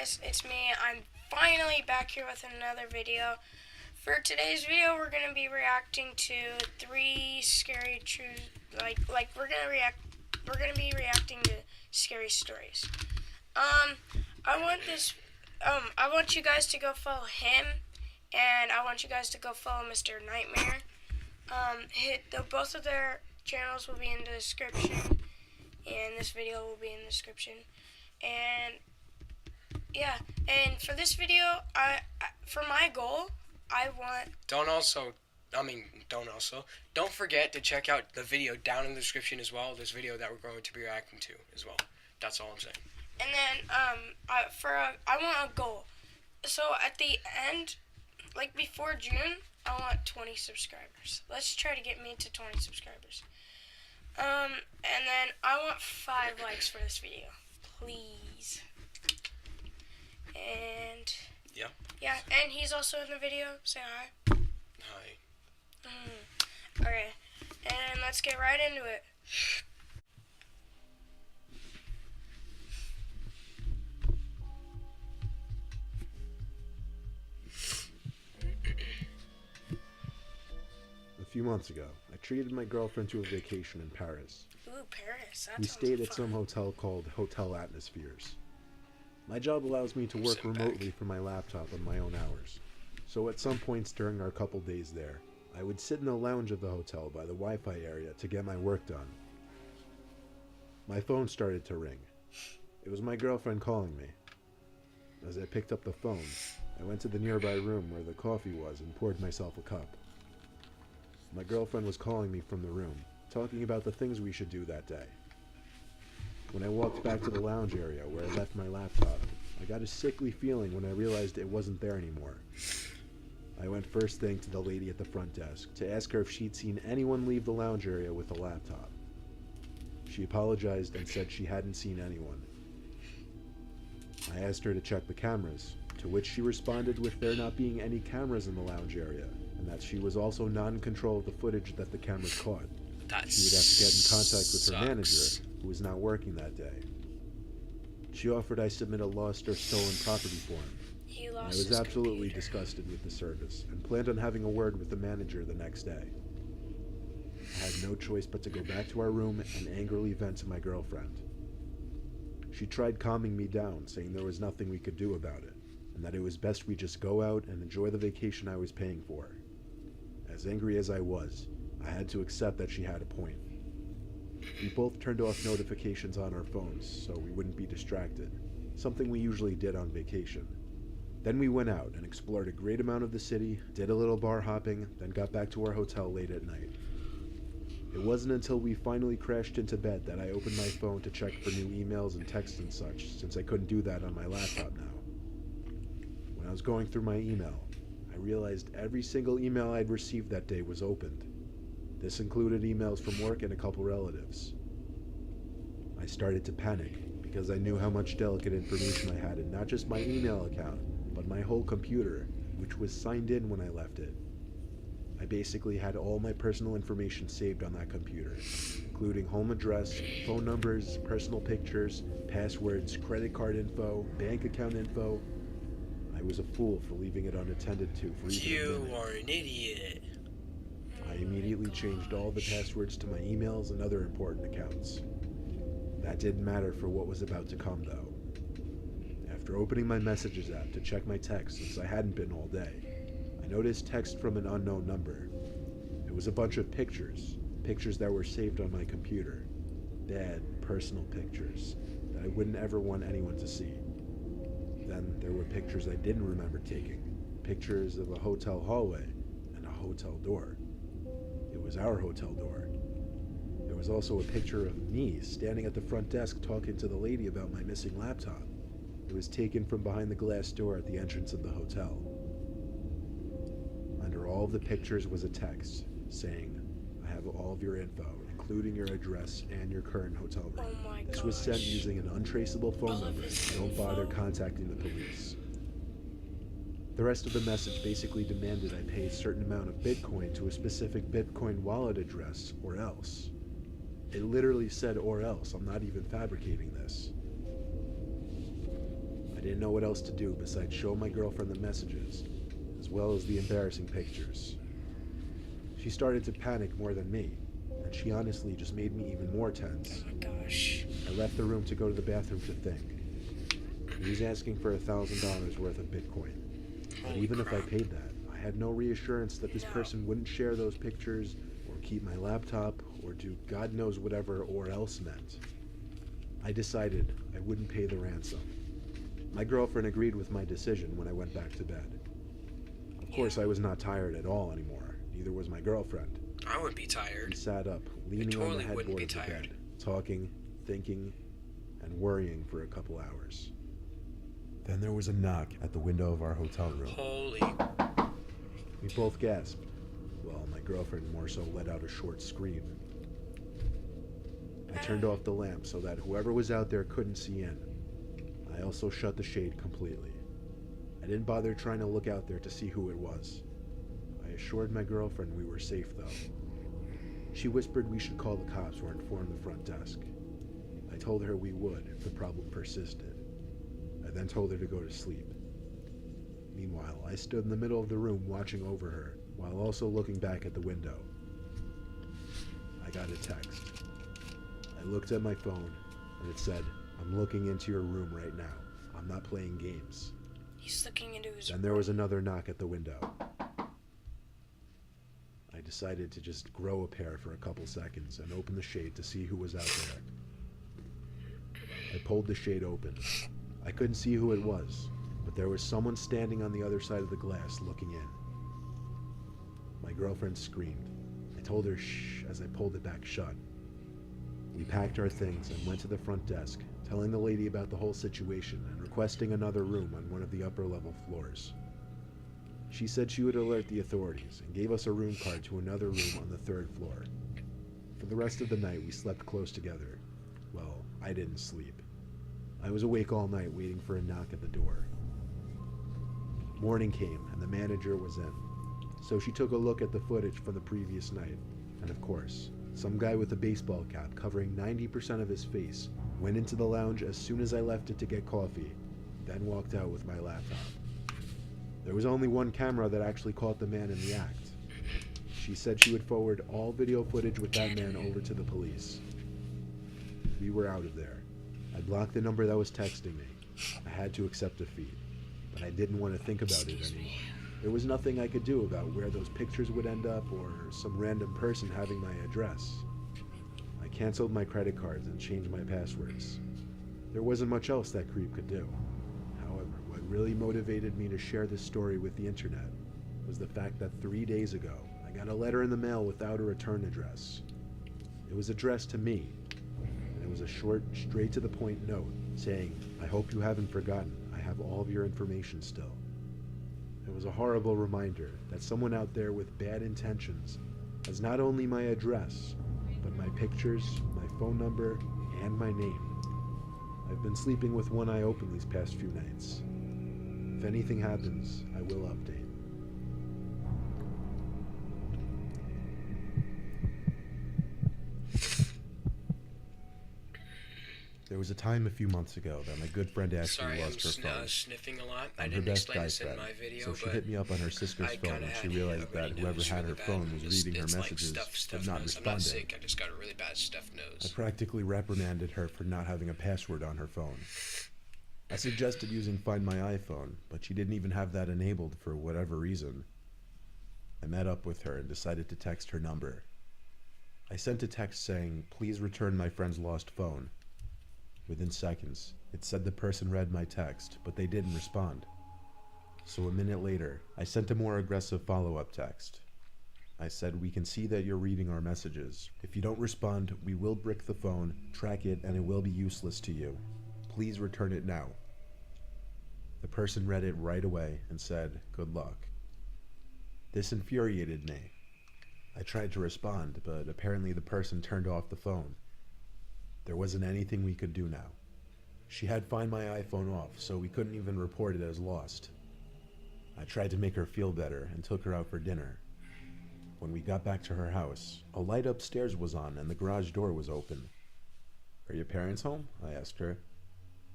guys, it's me. I'm finally back here with another video. For today's video, we're gonna be reacting to 3 scary true we're gonna be reacting to scary stories. I want you guys to go follow him, and I want you guys to go follow Mr. Nightmare. Both of their channels will be in the description, and this video will be in the description. And yeah, and for this video, for my goal, I want... Don't forget to check out the video down in the description as well. This video that we're going to be reacting to as well. That's all I'm saying. And then, I want a goal. So at the end, like before June, I want 20 subscribers. Let's try to get me to 20 subscribers. And then I want 5 likes for this video. Please. And yeah, and he's also in the video. Say hi. Hi. Okay, and let's get right into it. A few months ago, I treated my girlfriend to a vacation in Paris. Ooh, Paris. We stayed at some hotel called Hotel Atmospheres. My job allows me to work remotely from my laptop on my own hours. So at some points during our couple days there, I would sit in the lounge of the hotel by the Wi-Fi area to get my work done. My phone started to ring. It was my girlfriend calling me. As I picked up the phone, I went to the nearby room where the coffee was and poured myself a cup. My girlfriend was calling me from the room, talking about the things we should do that day. When I walked back to the lounge area where I left my laptop, I got a sickly feeling when I realized it wasn't there anymore. I went first thing to the lady at the front desk to ask her if she'd seen anyone leave the lounge area with a laptop. She apologized and said she hadn't seen anyone. I asked her to check the cameras, to which she responded with there not being any cameras in the lounge area, and that she was also not in control of the footage that the cameras caught. She would have to get in contact with her manager, who was not working that day. She offered I submit a lost or stolen property form. I was absolutely disgusted with the service and planned on having a word with the manager the next day. I had no choice but to go back to our room and angrily vent to my girlfriend. She tried calming me down, saying there was nothing we could do about it, and that it was best we just go out and enjoy the vacation I was paying for. As angry as I was, I had to accept that she had a point. We both turned off notifications on our phones so we wouldn't be distracted, something we usually did on vacation. Then we went out and explored a great amount of the city, did a little bar hopping, then got back to our hotel late at night. It wasn't until we finally crashed into bed that I opened my phone to check for new emails and texts and such, since I couldn't do that on my laptop now. When I was going through my email, I realized every single email I'd received that day was opened. This included emails from work and a couple relatives. I started to panic because I knew how much delicate information I had in not just my email account, but my whole computer, which was signed in when I left it. I basically had all my personal information saved on that computer, including home address, phone numbers, personal pictures, passwords, credit card info, bank account info. I was a fool for leaving it unattended to for even a minute. You are an idiot. I immediately changed all the passwords to my emails and other important accounts. That didn't matter for what was about to come, though. After opening my messages app to check my texts since I hadn't been all day, I noticed text from an unknown number. It was a bunch of pictures that were saved on my computer. Bad, personal pictures that I wouldn't ever want anyone to see. Then there were pictures I didn't remember taking, pictures of a hotel hallway and a hotel door. It was our hotel door. There was also a picture of me standing at the front desk talking to the lady about my missing laptop. It was taken from behind the glass door at the entrance of the hotel. Under all of the pictures was a text saying, "I have all of your info, including your address and your current hotel room." Oh my This was sent using an untraceable phone number. Don't bother contacting the police. The rest of the message basically demanded I pay a certain amount of Bitcoin to a specific Bitcoin wallet address, or else. It literally said "or else." I'm not even fabricating this. I didn't know what else to do besides show my girlfriend the messages, as well as the embarrassing pictures. She started to panic more than me, and she honestly just made me even more tense. Oh my gosh. I left the room to go to the bathroom to think. He was asking for $1,000 worth of Bitcoin. But Holy even if I crap. paid that, I had no reassurance that this No. person wouldn't share those pictures, or keep my laptop, or do God knows whatever or else meant. I decided I wouldn't pay the ransom. My girlfriend agreed with my decision when I went back to bed. Of course, I was not tired at all anymore. Neither was my girlfriend. I would be We tired. sat up, leaning on totally the wouldn't headboard be of the tired. bed, talking, thinking, and worrying for a couple hours. Then there was a knock at the window of our hotel room. Holy. We both gasped. Well, my girlfriend more so let out a short scream. I turned off the lamp so that whoever was out there couldn't see in. I also shut the shade completely. I didn't bother trying to look out there to see who it was. I assured my girlfriend we were safe, though. She whispered we should call the cops or inform the front desk. I told her we would if the problem persisted. I then told her to go to sleep. Meanwhile, I stood in the middle of the room watching over her, while also looking back at the window. I got a text. I looked at my phone, and it said, "I'm looking into your room right now. I'm not playing games." He's looking into his Then there was another knock at the window. I decided to just grow a pair for a couple seconds and open the shade to see who was out there. I pulled the shade open. I couldn't see who it was, but there was someone standing on the other side of the glass looking in. My girlfriend screamed. I told her shh as I pulled it back shut. We packed our things and went to the front desk, telling the lady about the whole situation and requesting another room on one of the upper level floors. She said she would alert the authorities and gave us a room card to another room on the 3rd floor. For the rest of the night, we slept close together. Well, I didn't sleep. I was awake all night waiting for a knock at the door. Morning came and the manager was in. So she took a look at the footage from the previous night. And of course, some guy with a baseball cap covering 90% of his face went into the lounge as soon as I left it to get coffee, then walked out with my laptop. There was only one camera that actually caught the man in the act. She said she would forward all video footage with that man over to the police. We were out of there. I blocked the number that was texting me. I had to accept defeat, but I didn't want to think about it anymore. There was nothing I could do about where those pictures would end up or some random person having my address. I canceled my credit cards and changed my passwords. There wasn't much else that creep could do. However, what really motivated me to share this story with the internet was the fact that 3 days ago, I got a letter in the mail without a return address. It was addressed to me, and it was a short, straight-to-the-point note saying, "I hope you haven't forgotten. I have all of your information still." It was a horrible reminder that someone out there with bad intentions has not only my address, but my pictures, my phone number, and my name. I've been sleeping with one eye open these past few nights. If anything happens, I will update. There was a time a few months ago that my good friend actually Sorry, I'm lost her phone. sniffing a lot. I I'm her didn't best explain guy this in friend, my video, so she but hit me up on her sister's I phone kinda when she had realized that already whoever noticed had really her bad. phone was It's- reading her it's like messages stuffed but not nose. I'm not responding. sick. I just got a really bad stuffed I nose. practically reprimanded her for not having a password on her phone. I suggested using Find My iPhone, but she didn't even have that enabled for whatever reason. I met up with her and decided to text her number. I sent a text saying, "Please return my friend's lost phone." Within seconds, it said the person read my text, but they didn't respond. So a minute later, I sent a more aggressive follow-up text. I said, "We can see that you're reading our messages. If you don't respond, we will brick the phone, track it, and it will be useless to you. Please return it now." The person read it right away and said, "Good luck." This infuriated me. I tried to respond, but apparently the person turned off the phone. There wasn't anything we could do now. She had Find My iPhone off, so we couldn't even report it as lost. I tried to make her feel better and took her out for dinner. When we got back to her house, a light upstairs was on and the garage door was open. "Are your parents home?" I asked her.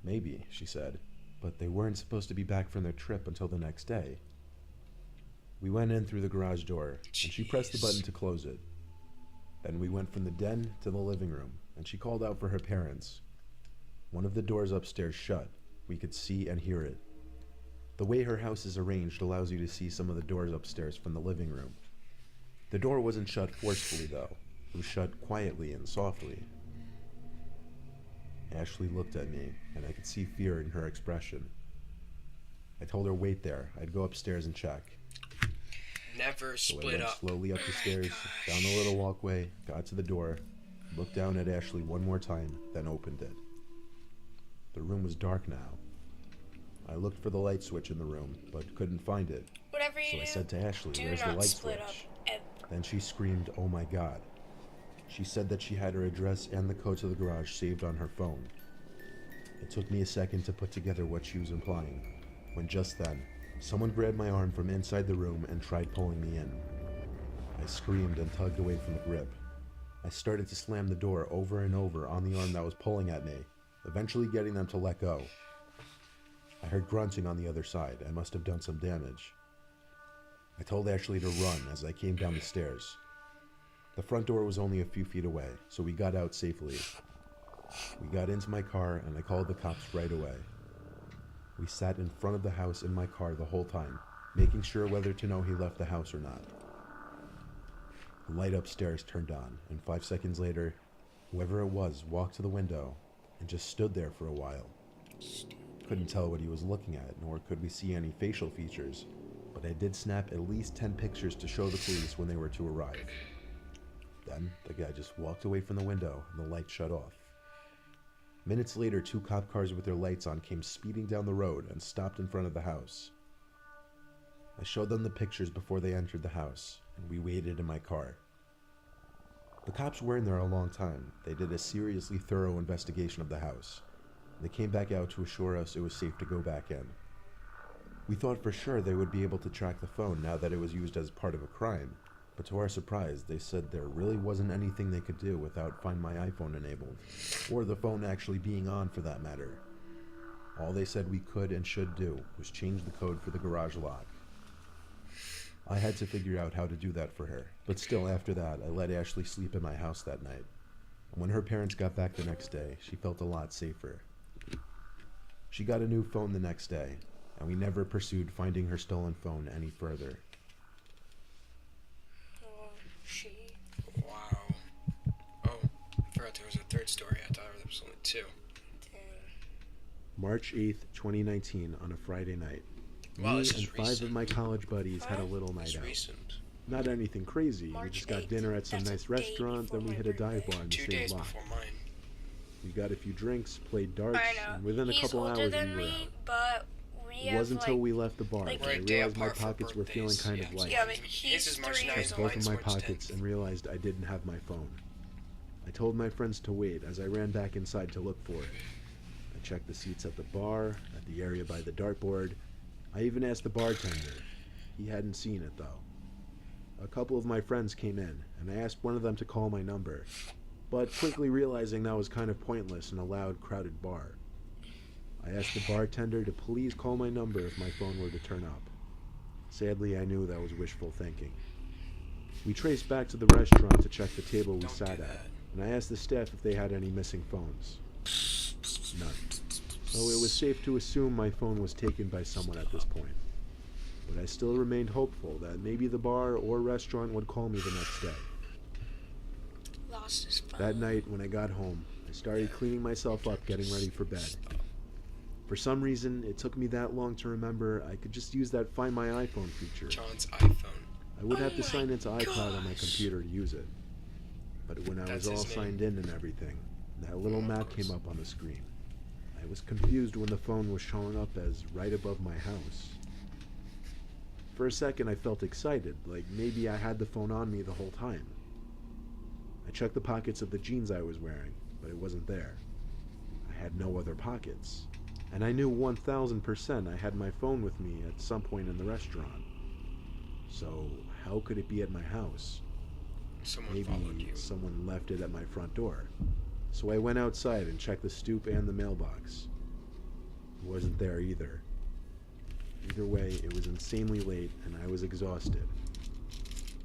"Maybe," she said. but they weren't supposed to be back from their trip until the next day. We went in through the garage door, and she pressed the button to close it. Then we went from the den to the living room, and she called out for her parents. One of the doors upstairs shut. We could see and hear it. The way her house is arranged allows you to see some of the doors upstairs from the living room. The door wasn't shut forcefully, though. It was shut quietly and softly. Ashley looked at me, and I could see fear in her expression. I told her wait there. I'd go upstairs and check. Never So I split went up. slowly up the stairs, down the little walkway, got to the door, looked down at Ashley one more time, then opened it. The room was dark now. I looked for the light switch in the room, but couldn't find it. Whatever So you I do, said to Ashley, do where's the not light split up switch? ever. Then she screamed, oh my god. She said that she had her address and the code to the garage saved on her phone. It took me a second to put together what she was implying, when just then, someone grabbed my arm from inside the room and tried pulling me in. I screamed and tugged away from the grip. I started to slam the door over and over on the arm that was pulling at me, eventually getting them to let go. I heard grunting on the other side. I must have done some damage. I told Ashley to run as I came down the stairs. The front door was only a few feet away, so we got out safely. We got into my car and I called the cops right away. We sat in front of the house in my car the whole time, making sure whether to know he left the house or not. The light upstairs turned on, and 5 seconds later, whoever it was walked to the window and just stood there for a while. Couldn't tell what he was looking at, nor could we see any facial features, but I did snap at least 10 pictures to show the police when they were to arrive. Then, the guy just walked away from the window and the light shut off. Minutes later, 2 cop cars with their lights on came speeding down the road and stopped in front of the house. I showed them the pictures before they entered the house, and we waited in my car. The cops were in there a long time. They did a seriously thorough investigation of the house. They came back out to assure us it was safe to go back in. We thought for sure they would be able to track the phone now that it was used as part of a crime, but to our surprise, they said there really wasn't anything they could do without Find My iPhone enabled, or the phone actually being on for that matter. All they said we could and should do was change the code for the garage lock. I had to figure out how to do that for her, but still after that, I let Ashley sleep in my house that night. When her parents got back the next day, she felt a lot safer. She got a new phone the next day, and we never pursued finding her stolen phone any further. Oh, she. Wow. Oh, I forgot there was a third story. I thought there was only 2. Dang. March 8th, 2019, on a Friday night. Wow, Me this and is 5 recent. of my college buddies had a little night It's out. recent. Not anything crazy. We March just got 8th. dinner at some That's a nice day restaurant, then before we my hit a dive birthday. bar in the 2 same days block. before mine. We got a few drinks, played darts, I know. and within a He's couple older hours than we were me, out. but we It have wasn't until like, we left the bar like that We're I a day realized my apart for pockets were feeling birthdays. kind of light. Yeah, but His he's is March 3 9th, I years checked old. both of my March pockets 10th. and realized I didn't have my phone. I told my friends to wait as I ran back inside to look for it. I checked the seats at the bar, at the area by the dartboard. I even asked the bartender. He hadn't seen it though. A couple of my friends came in, and I asked one of them to call my number, but quickly realizing that was kind of pointless in a loud, crowded bar. I asked the bartender to please call my number if my phone were to turn up. Sadly, I knew that was wishful thinking. We traced back to the restaurant to check the table we Don't sat do at, that. and I asked the staff if they had any missing phones. None. So it was safe to assume my phone was taken by someone at this point. But I still remained hopeful that maybe the bar or restaurant would call me the next day. Lost his phone. That night, when I got home, I started cleaning myself up, getting ready for bed. For some reason, it took me that long to remember I could just use that Find My iPhone feature. John's iPhone. I would Oh have to my sign into iCloud on my gosh. computer to use it. But when I That's was all his name. signed in and everything, that little Of map course. came up on the screen. I was confused when the phone was showing up as right above my house. For a second I felt excited, like maybe I had the phone on me the whole time. I checked the pockets of the jeans I was wearing, but it wasn't there. I had no other pockets. And I knew 1000% I had my phone with me at some point in the restaurant. So how could it be at my house? Someone followed Maybe you. someone left it at my front door. So I went outside and checked the stoop and the mailbox. wasn't there either. Either way, it was insanely late and I was exhausted.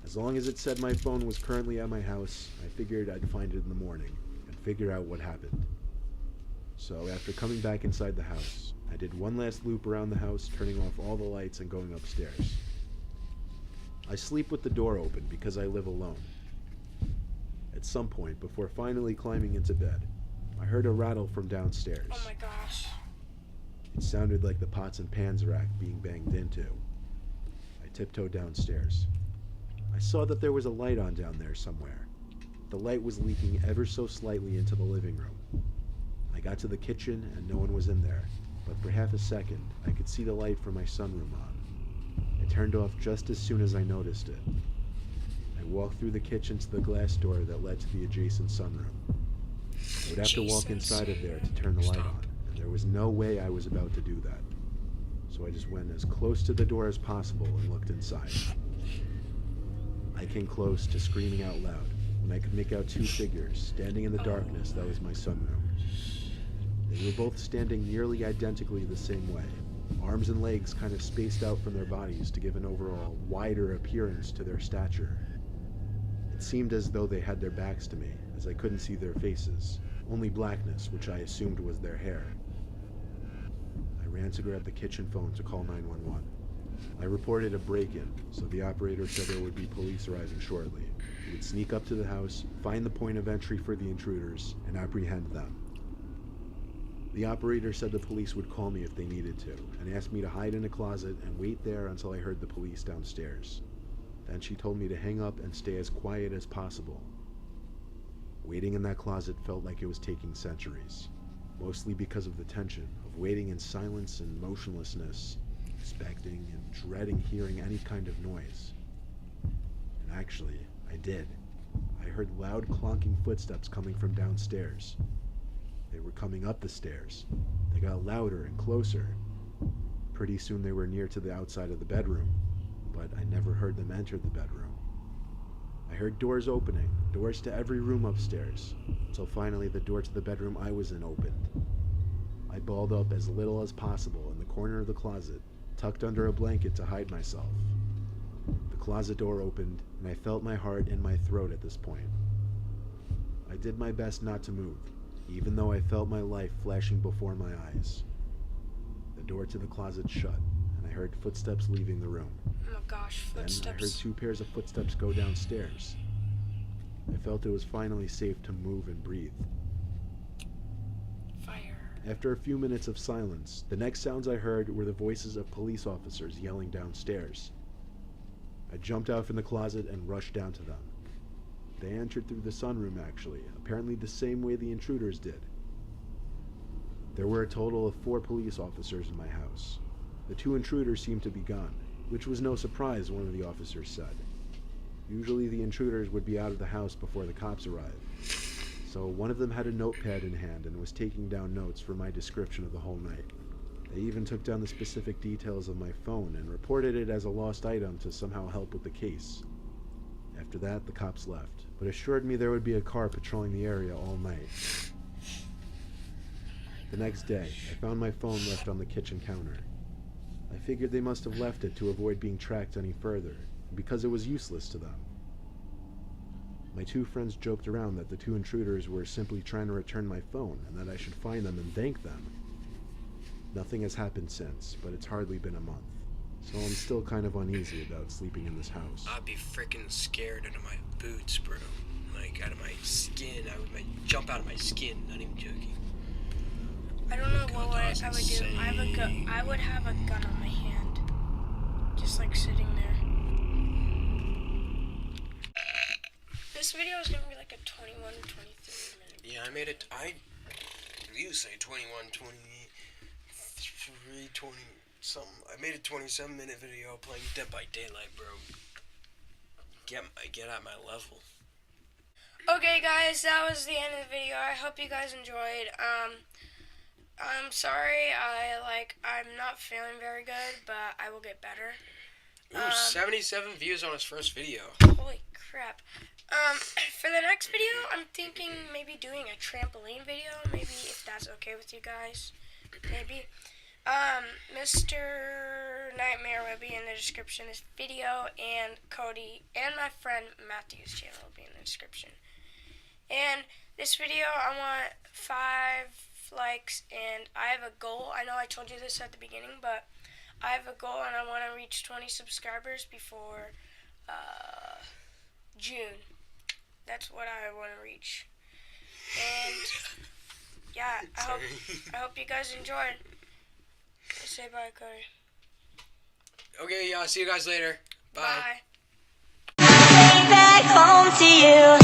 As long as it said my phone was currently at my house, I figured I'd find it in the morning and figure out what happened. So after coming back inside the house, I did one last loop around the house, turning off all the lights and going upstairs. I sleep with the door open because I live alone. At some point, before finally climbing into bed, I heard a rattle from downstairs. Oh my gosh. It sounded like the pots and pans rack being banged into. I tiptoed downstairs. I saw that there was a light on down there somewhere. The light was leaking ever so slightly into the living room. I got to the kitchen and no one was in there, but for half a second I could see the light from my sunroom on. It turned off just as soon as I noticed it. I walked through the kitchen to the glass door that led to the adjacent sunroom. I would have to walk inside of there to turn the light on, and there was no way I was about to do that. So I just went as close to the door as possible and looked inside. I came close to screaming out loud when I could make out two figures standing in the darkness that was my sunroom. They were both standing nearly identically the same way, arms and legs kind of spaced out from their bodies to give an overall wider appearance to their stature. It seemed as though they had their backs to me, as I couldn't see their faces, only blackness, which I assumed was their hair. I ran to grab the kitchen phone to call 911. I reported a break-in, so the operator said there would be police arriving shortly. He would sneak up to the house, find the point of entry for the intruders, and apprehend them. The operator said the police would call me if they needed to, and asked me to hide in a closet and wait there until I heard the police downstairs. Then she told me to hang up and stay as quiet as possible. Waiting in that closet felt like it was taking centuries, mostly because of the tension of waiting in silence and motionlessness, expecting and dreading hearing any kind of noise. And actually, I did. I heard loud clonking footsteps coming from downstairs. They were coming up the stairs. They got louder and closer. Pretty soon they were near to the outside of the bedroom, but I never heard them enter the bedroom. I heard doors opening, doors to every room upstairs, until finally the door to the bedroom I was in opened. I balled up as little as possible in the corner of the closet, tucked under a blanket to hide myself. The closet door opened, and I felt my heart in my throat at this point. I did my best not to move, even though I felt my life flashing before my eyes. The door to the closet shut, and I heard footsteps leaving the room. Oh my gosh, footsteps. Then I heard two pairs of footsteps go downstairs. I felt it was finally safe to move and breathe. Fire. After a few minutes of silence, the next sounds I heard were the voices of police officers yelling downstairs. I jumped out from the closet and rushed down to them. They entered through the sunroom, actually, apparently the same way the intruders did. There were a total of 4 police officers in my house. The 2 intruders seemed to be gone, which was no surprise, one of the officers said. Usually the intruders would be out of the house before the cops arrived. So one of them had a notepad in hand and was taking down notes for my description of the whole night. They even took down the specific details of my phone and reported it as a lost item to somehow help with the case. After that, the cops left, but assured me there would be a car patrolling the area all night. The next day, I found my phone left on the kitchen counter. I figured they must have left it to avoid being tracked any further, because it was useless to them. My 2 friends joked around that the 2 intruders were simply trying to return my phone and that I should find them and thank them. Nothing has happened since, but it's hardly been a month, so I'm still kind of uneasy about sleeping in this house. I'd be freaking scared out of my boots, bro. Like, out of my skin. I would jump out of my skin, not even joking. I don't know what I would do. I would have a gun on my hand. Just like sitting there. This video is gonna be like a 21, 23 minute. Yeah, I made it. You say 21, 23, 20 something. I made a 27-minute video playing Dead by Daylight, bro. Get at my level. Okay, guys, that was the end of the video. I hope you guys enjoyed. I'm sorry. I'm not feeling very good, but I will get better. Ooh, 77 views on his first video. Holy crap. For the next video, I'm thinking maybe doing a trampoline video, maybe if that's okay with you guys. Maybe. Mr. Nightmare will be in the description of this video, and Cody and my friend Matthew's channel will be in the description. And this video, I want 5 likes, and I have a goal. I know I told you this at the beginning, but I have a goal, and I want to reach 20 subscribers before June. That's what I want to reach. And yeah, I hope you guys enjoyed. Say bye, Cody. Okay, y'all. See you guys later. Bye. Bye. Back home to you.